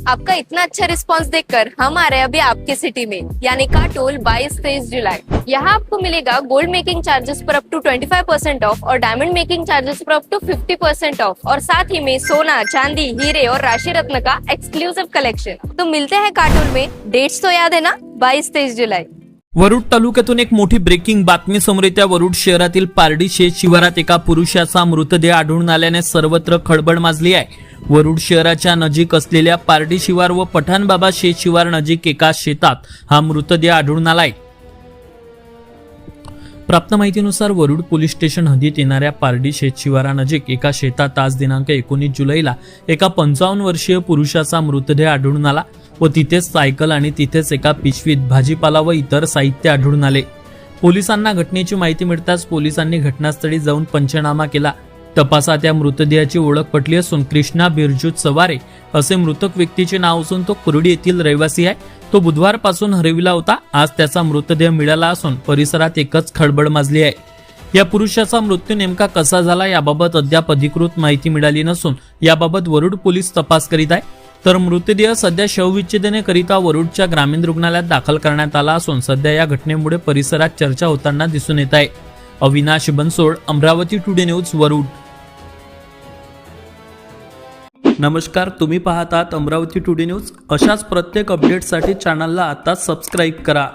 आपका इतना अच्छा रिस्पांस देखकर हम आ रहे हैं अभी आपके सिटी में, यानी काटोल 22-23 जुलाई। यहाँ आपको मिलेगा गोल्ड मेकिंग चार्जेस पर अप टू 25% ऑफ और डायमंड मेकिंग चार्जेस पर अप टू 50% ऑफ, और साथ ही में सोना, चांदी, हीरे और राशि रत्न का एक्सक्लूसिव कलेक्शन। तो मिलते हैं काटोल में। डेट्स तो याद है ना, 22-23 जुलाई। वरुड तालुक्यातून एक मोठी ब्रेकिंग बातमी समोर येते। वरुड शहरातील पारडी शेत शिवारात एका पुरुषाचा मृतदेह आढळून आल्याने सर्वत्र खळबळ माजली आहे। वरुड शहराच्या नजीक असलेल्या पारडी शिवार व पठाणबाबा शेत शिवार नजीक एका शेतात हा मृतदेह आढळून आलाय। प्राप्त माहितीनुसार वरुड पोलीस स्टेशन हद्दीत येणाऱ्या पारडी शेत शिवारानजीक एका शेतात आज दिनांक 19 जुलैला एका 55 वर्षीय पुरुषाचा मृतदेह आढळून आला व तिथेच सायकल आणि तिथेच एका पिशवीत भाजीपाला व इतर साहित्य आढळून आले। पोलिसांना घटनेची माहिती मिळताच पोलिसांनी घटनास्थळी जाऊन पंचनामा केला। तपासात या मृतदेहाची ओळख पटली असून कृष्णा बिरजूत सवारे असे मृतक व्यक्तीचे नाव असून तो कुर्डी येथील रहिवासी आहे। तो बुधवारपासून हरविला होता। आज त्याचा मृतदेह मिळाला असून परिसरात एकच खळबळ माजली आहे। या पुरुषाचा मृत्यू नेमका कसा झाला याबाबत अद्याप अधिकृत माहिती मिळाली नसून याबाबत वरुड पोलीस तपास करीत आहे। तर मृतदेह सध्या शवविच्छेदनाकरिता वरुडच्या ग्रामीण रुग्णालयात दाखल करण्यात आला असून सध्या या घटनेमुळे परिसरात चर्चा होताना दिसून येत आहे। Avinash Bansod, Amravati today news, Warud. नमस्कार, तुम्ही पाहतात अमरावती टुडे न्यूज। अशाच प्रत्येक अपडेटसाठी चॅनलला आता सबस्क्राइब करा।